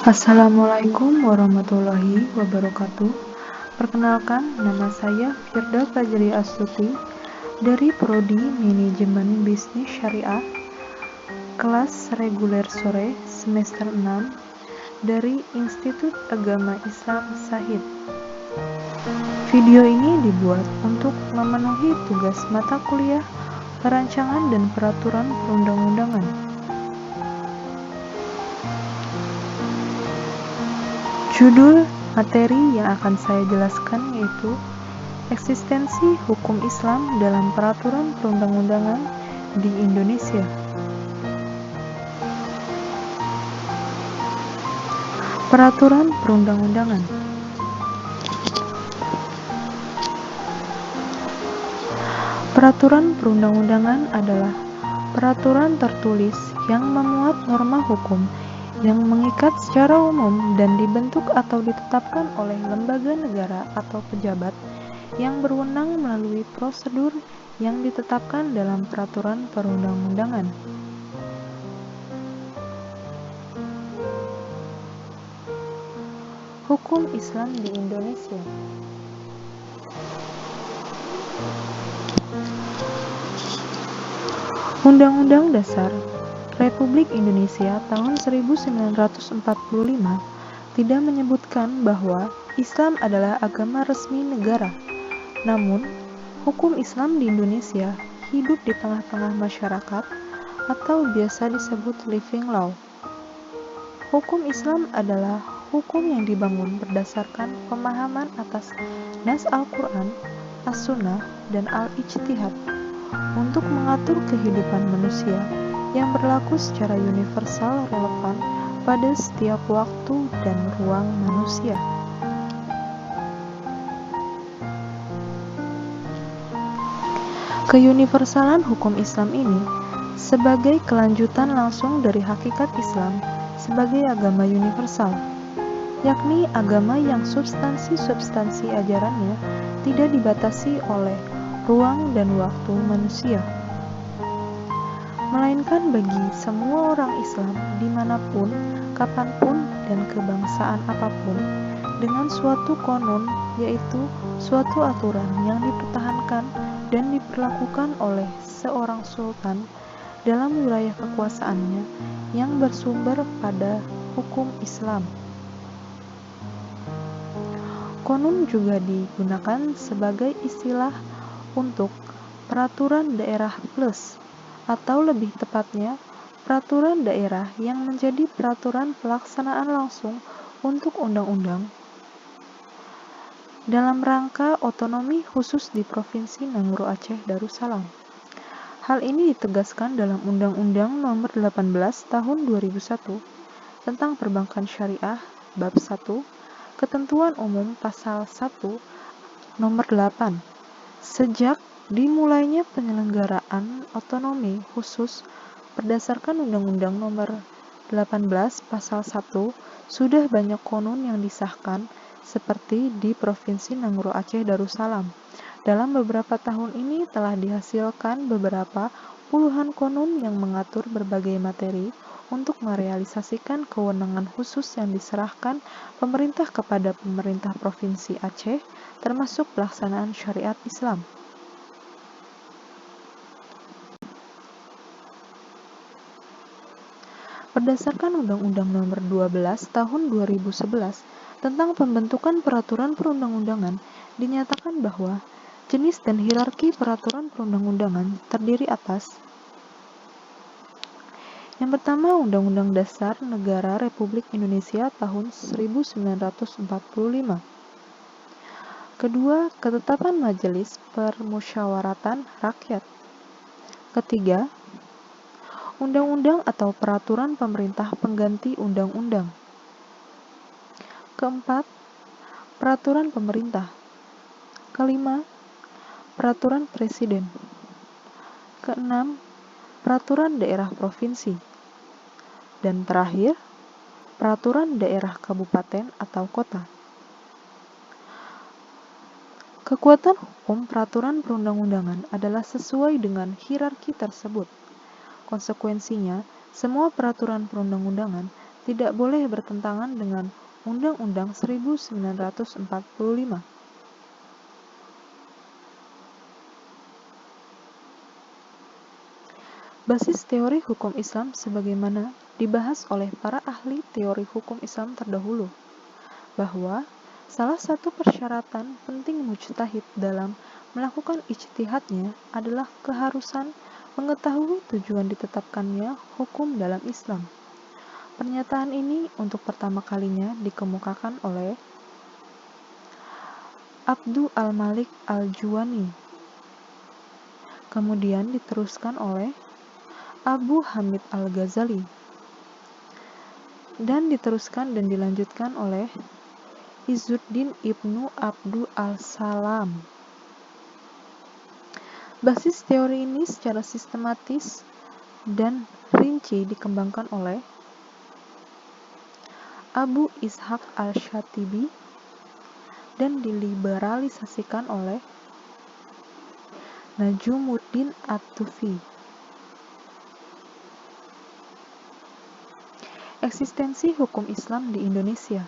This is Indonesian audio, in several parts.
Assalamualaikum warahmatullahi wabarakatuh. Perkenalkan, nama saya Firda Fajri Astuti dari Prodi Manajemen Bisnis Syariah, kelas reguler sore semester 6 dari Institut Agama Islam Sahid. Video ini dibuat untuk memenuhi tugas mata kuliah Perancangan dan Peraturan Perundang-undangan. Judul materi yang akan saya jelaskan yaitu eksistensi hukum Islam dalam peraturan perundang-undangan di Indonesia. Peraturan perundang-undangan. Peraturan perundang-undangan adalah peraturan tertulis yang memuat norma hukum yang mengikat secara umum dan dibentuk atau ditetapkan oleh lembaga negara atau pejabat yang berwenang melalui prosedur yang ditetapkan dalam peraturan perundang-undangan. Hukum Islam di Indonesia. Undang-Undang Dasar Republik Indonesia tahun 1945 tidak menyebutkan bahwa Islam adalah agama resmi negara. Namun, hukum Islam di Indonesia hidup di tengah-tengah masyarakat atau biasa disebut living law. Hukum Islam adalah hukum yang dibangun berdasarkan pemahaman atas nas Al-Quran, As-Sunnah, dan Al-Ijtihad untuk mengatur kehidupan manusia yang berlaku secara universal relevan pada setiap waktu dan ruang manusia. Keuniversalan hukum Islam ini sebagai kelanjutan langsung dari hakikat Islam sebagai agama universal, yakni agama yang substansi-substansi ajarannya tidak dibatasi oleh ruang dan waktu manusia, melainkan bagi semua orang Islam dimanapun, kapanpun, dan kebangsaan apapun, dengan suatu konon, yaitu suatu aturan yang dipertahankan dan diperlakukan oleh seorang sultan dalam wilayah kekuasaannya yang bersumber pada hukum Islam. Konon juga digunakan sebagai istilah untuk peraturan daerah plus, atau lebih tepatnya, peraturan daerah yang menjadi peraturan pelaksanaan langsung untuk undang-undang dalam rangka otonomi khusus di Provinsi Nangro Aceh Darussalam. Hal ini ditegaskan dalam Undang-Undang Nomor 18 Tahun 2001 tentang Perbankan Syariah Bab 1, Ketentuan Umum Pasal 1 Nomor 8. Sejak dimulainya penyelenggaraan otonomi khusus berdasarkan Undang-Undang Nomor 18 Pasal 1, sudah banyak konon yang disahkan seperti di Provinsi Nangro Aceh Darussalam. Dalam beberapa tahun ini telah dihasilkan beberapa puluhan konon yang mengatur berbagai materi untuk merealisasikan kewenangan khusus yang diserahkan pemerintah kepada pemerintah Provinsi Aceh, termasuk pelaksanaan syariat Islam. Berdasarkan Undang-Undang Nomor 12 Tahun 2011 tentang pembentukan peraturan perundang-undangan, dinyatakan bahwa jenis dan hierarki peraturan perundang-undangan terdiri atas: yang pertama, Undang-Undang Dasar Negara Republik Indonesia tahun 1945. Kedua, Ketetapan Majelis Permusyawaratan Rakyat. Ketiga, Undang-undang atau peraturan pemerintah pengganti undang-undang. Keempat, peraturan pemerintah. Kelima, peraturan presiden. Keenam, peraturan daerah provinsi. Dan terakhir, peraturan daerah kabupaten atau kota. Kekuatan hukum peraturan perundang-undangan adalah sesuai dengan hierarki tersebut. Konsekuensinya, semua peraturan perundang-undangan tidak boleh bertentangan dengan Undang-Undang 1945. Basis teori hukum Islam sebagaimana dibahas oleh para ahli teori hukum Islam terdahulu, bahwa salah satu persyaratan penting mujtahid dalam melakukan ijtihadnya adalah keharusan mengetahui tujuan ditetapkannya hukum dalam Islam. Pernyataan ini untuk pertama kalinya dikemukakan oleh Abdu al-Malik al-Juwani, kemudian diteruskan oleh Abu Hamid al-Ghazali, dan diteruskan dan dilanjutkan oleh Izzuddin Ibnu Abdu al-Salam. Basis teori ini secara sistematis dan rinci dikembangkan oleh Abu Ishaq al-Shatibi dan diliberalisasikan oleh Najumuddin at-Tufi. Eksistensi hukum Islam di Indonesia.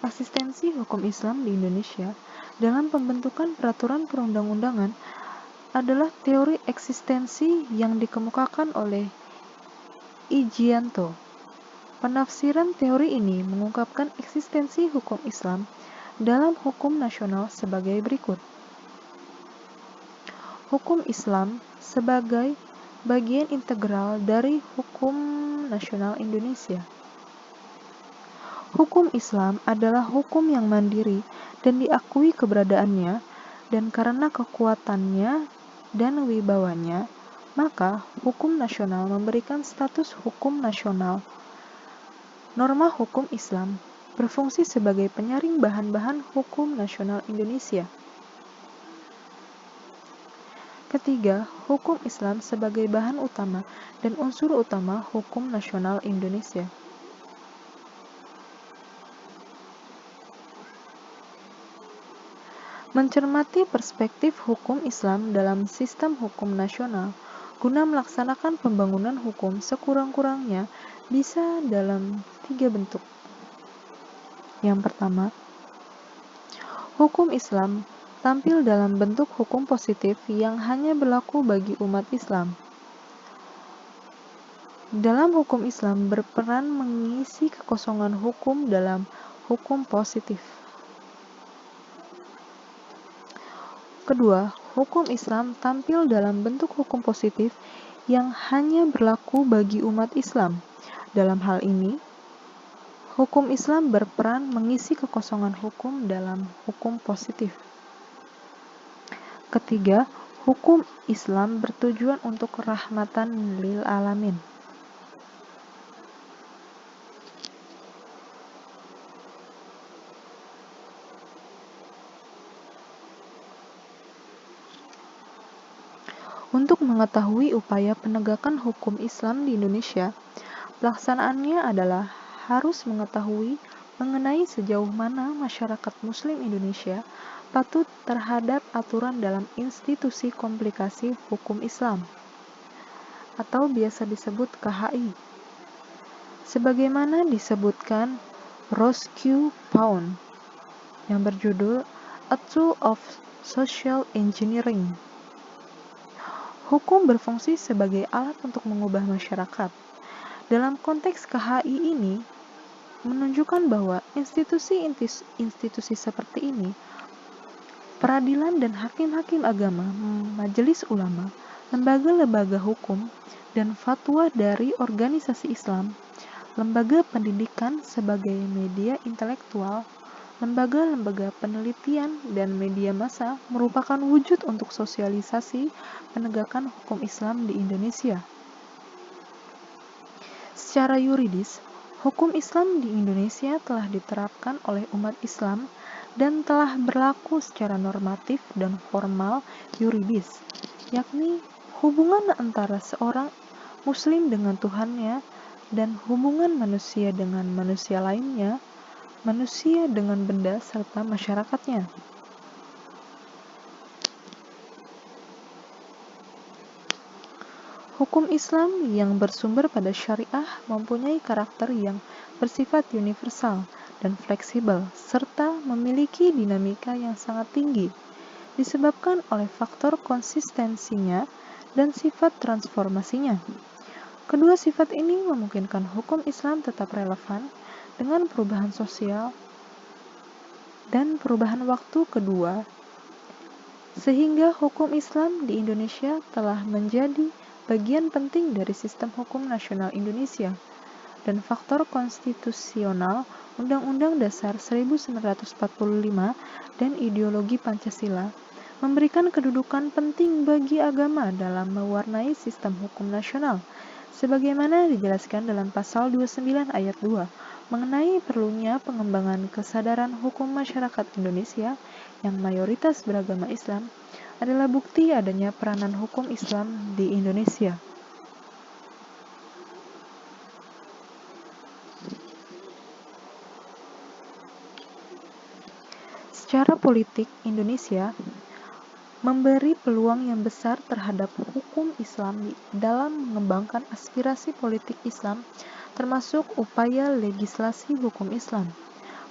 Eksistensi hukum Islam di Indonesia dalam pembentukan peraturan perundang-undangan adalah teori eksistensi yang dikemukakan oleh Ijianto. Penafsiran teori ini mengungkapkan eksistensi hukum Islam dalam hukum nasional sebagai berikut. Hukum Islam sebagai bagian integral dari hukum nasional Indonesia. Hukum Islam adalah hukum yang mandiri dan diakui keberadaannya, dan karena kekuatannya dan wibawanya, maka hukum nasional memberikan status hukum nasional. Norma hukum Islam berfungsi sebagai penyaring bahan-bahan hukum nasional Indonesia. Ketiga, hukum Islam sebagai bahan utama dan unsur utama hukum nasional Indonesia. Mencermati perspektif hukum Islam dalam sistem hukum nasional guna melaksanakan pembangunan hukum sekurang-kurangnya bisa dalam 3 bentuk. Yang pertama, hukum Islam tampil dalam bentuk hukum positif yang hanya berlaku bagi umat Islam. Dalam hukum Islam berperan mengisi kekosongan hukum dalam hukum positif. Kedua, hukum Islam tampil dalam bentuk hukum positif yang hanya berlaku bagi umat Islam. Dalam hal ini, hukum Islam berperan mengisi kekosongan hukum dalam hukum positif. Ketiga, hukum Islam bertujuan untuk rahmatan lil alamin. Untuk mengetahui upaya penegakan hukum Islam di Indonesia, pelaksanaannya adalah harus mengetahui mengenai sejauh mana masyarakat Muslim Indonesia patut terhadap aturan dalam institusi komplikasi hukum Islam, atau biasa disebut KHI. Sebagaimana disebutkan Roscoe Pound yang berjudul A Tool of Social Engineering. Hukum berfungsi sebagai alat untuk mengubah masyarakat. Dalam konteks KHI ini, menunjukkan bahwa institusi seperti ini, peradilan dan hakim-hakim agama, majelis ulama, lembaga-lembaga hukum, dan fatwa dari organisasi Islam, lembaga pendidikan sebagai media intelektual, lembaga-lembaga penelitian, dan media massa merupakan wujud untuk sosialisasi penegakan hukum Islam di Indonesia. Secara yuridis, hukum Islam di Indonesia telah diterapkan oleh umat Islam dan telah berlaku secara normatif dan formal yuridis, yakni hubungan antara seorang Muslim dengan Tuhannya dan hubungan manusia dengan manusia lainnya, manusia dengan benda serta masyarakatnya. Hukum Islam yang bersumber pada syariah mempunyai karakter yang bersifat universal dan fleksibel, serta memiliki dinamika yang sangat tinggi, disebabkan oleh faktor konsistensinya dan sifat transformasinya. Kedua sifat ini memungkinkan hukum Islam tetap relevan dengan perubahan sosial dan perubahan waktu kedua, sehingga hukum Islam di Indonesia telah menjadi bagian penting dari sistem hukum nasional Indonesia, dan faktor konstitusional Undang-Undang Dasar 1945 dan ideologi Pancasila memberikan kedudukan penting bagi agama dalam mewarnai sistem hukum nasional, sebagaimana dijelaskan dalam pasal 29 ayat 2 mengenai perlunya pengembangan kesadaran hukum masyarakat Indonesia yang mayoritas beragama Islam adalah bukti adanya peranan hukum Islam di Indonesia. Secara politik, Indonesia memberi peluang yang besar terhadap hukum Islam dalam mengembangkan aspirasi politik Islam, termasuk upaya legislasi hukum Islam.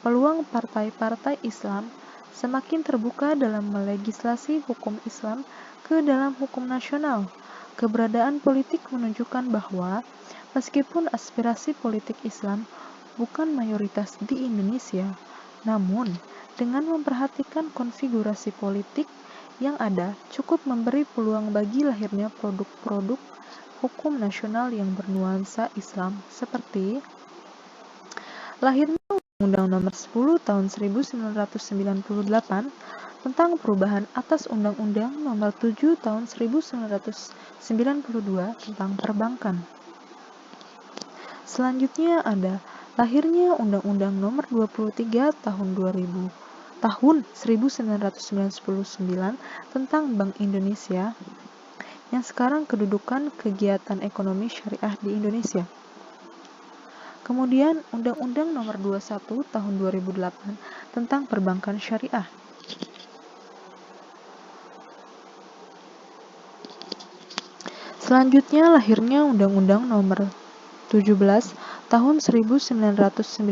Peluang partai-partai Islam semakin terbuka dalam melegislasi hukum Islam ke dalam hukum nasional. Keberadaan politik menunjukkan bahwa meskipun aspirasi politik Islam bukan mayoritas di Indonesia, namun dengan memperhatikan konfigurasi politik yang ada cukup memberi peluang bagi lahirnya produk-produk hukum nasional yang bernuansa Islam, seperti lahirnya Undang-Undang Nomor 10 Tahun 1998 tentang perubahan atas Undang-Undang Nomor 7 Tahun 1992 tentang perbankan. Selanjutnya ada lahirnya Undang-Undang Nomor 23 Tahun 1999 tentang Bank Indonesia, yang sekarang kedudukan kegiatan ekonomi syariah di Indonesia. Kemudian Undang-Undang Nomor 21 Tahun 2008 tentang perbankan syariah. Selanjutnya lahirnya Undang-Undang Nomor 17 Tahun 1999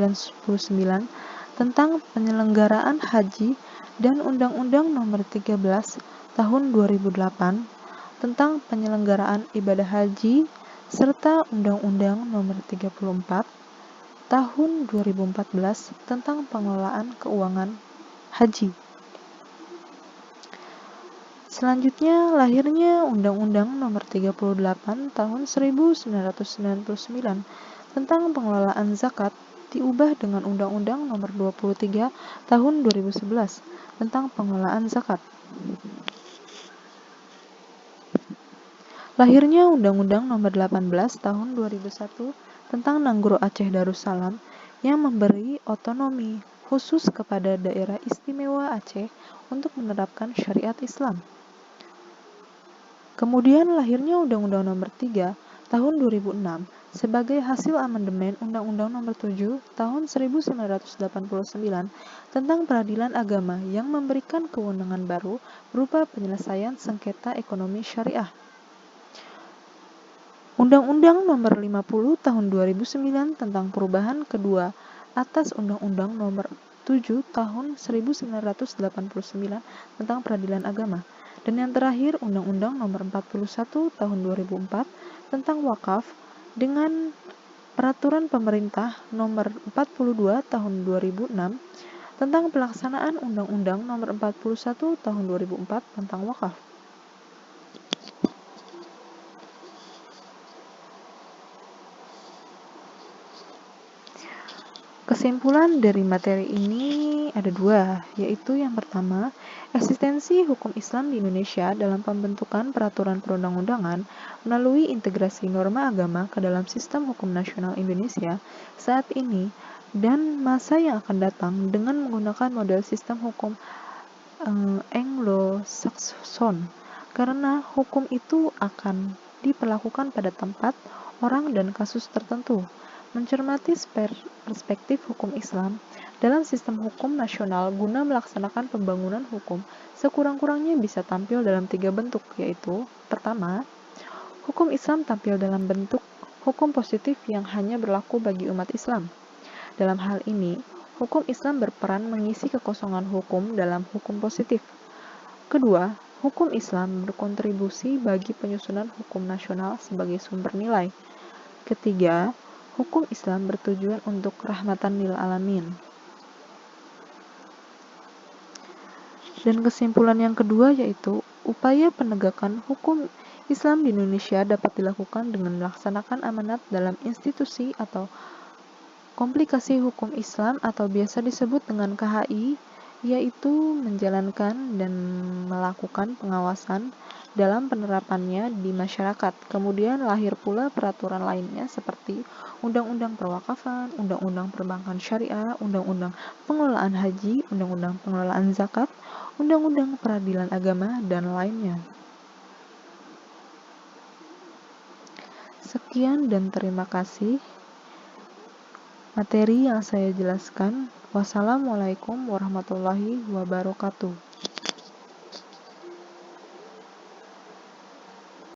tentang penyelenggaraan haji dan Undang-Undang Nomor 13 Tahun 2008 tentang penyelenggaraan ibadah haji serta Undang-Undang Nomor 34 Tahun 2014 tentang pengelolaan keuangan haji. Selanjutnya lahirnya Undang-Undang Nomor 38 Tahun 1999 tentang pengelolaan zakat diubah dengan Undang-Undang Nomor 23 Tahun 2011 tentang pengelolaan zakat. Lahirnya Undang-Undang Nomor 18 Tahun 2001 tentang Nanggro Aceh Darussalam yang memberi otonomi khusus kepada daerah istimewa Aceh untuk menerapkan syariat Islam. Kemudian lahirnya Undang-Undang Nomor 3 Tahun 2006 sebagai hasil amandemen Undang-Undang Nomor 7 Tahun 1989 tentang peradilan agama yang memberikan kewenangan baru berupa penyelesaian sengketa ekonomi syariah. Undang-Undang Nomor 50 Tahun 2009 tentang perubahan kedua atas Undang-Undang Nomor 7 Tahun 1989 tentang peradilan agama. Dan yang terakhir Undang-Undang Nomor 41 Tahun 2004 tentang wakaf dengan Peraturan Pemerintah Nomor 42 Tahun 2006 tentang pelaksanaan Undang-Undang Nomor 41 Tahun 2004 tentang wakaf. Kesimpulan dari materi ini ada dua, yaitu yang pertama, eksistensi hukum Islam di Indonesia dalam pembentukan peraturan perundang-undangan melalui integrasi norma agama ke dalam sistem hukum nasional Indonesia saat ini dan masa yang akan datang dengan menggunakan model sistem hukum Anglo-Saxon, karena hukum itu akan diperlakukan pada tempat, orang, dan kasus tertentu. Mencermati perspektif hukum Islam dalam sistem hukum nasional guna melaksanakan pembangunan hukum sekurang-kurangnya bisa tampil dalam 3 bentuk, yaitu pertama, Hukum Islam tampil dalam bentuk hukum positif yang hanya berlaku bagi umat Islam. Dalam hal ini, hukum Islam berperan mengisi kekosongan hukum dalam hukum positif. Kedua, hukum Islam berkontribusi bagi penyusunan hukum nasional sebagai sumber nilai. Ketiga, hukum Islam bertujuan untuk rahmatan lil alamin. Dan kesimpulan yang kedua yaitu, upaya penegakan hukum Islam di Indonesia dapat dilakukan dengan melaksanakan amanat dalam institusi atau komplikasi hukum Islam atau biasa disebut dengan KHI, yaitu menjalankan dan melakukan pengawasan dalam penerapannya di masyarakat. Kemudian lahir pula peraturan lainnya seperti Undang-Undang Perwakafan, Undang-Undang Perbankan Syariah, Undang-Undang Pengelolaan Haji, Undang-Undang Pengelolaan Zakat, Undang-Undang Peradilan Agama, dan lainnya. Sekian dan terima kasih materi yang saya jelaskan. Wassalamualaikum warahmatullahi wabarakatuh.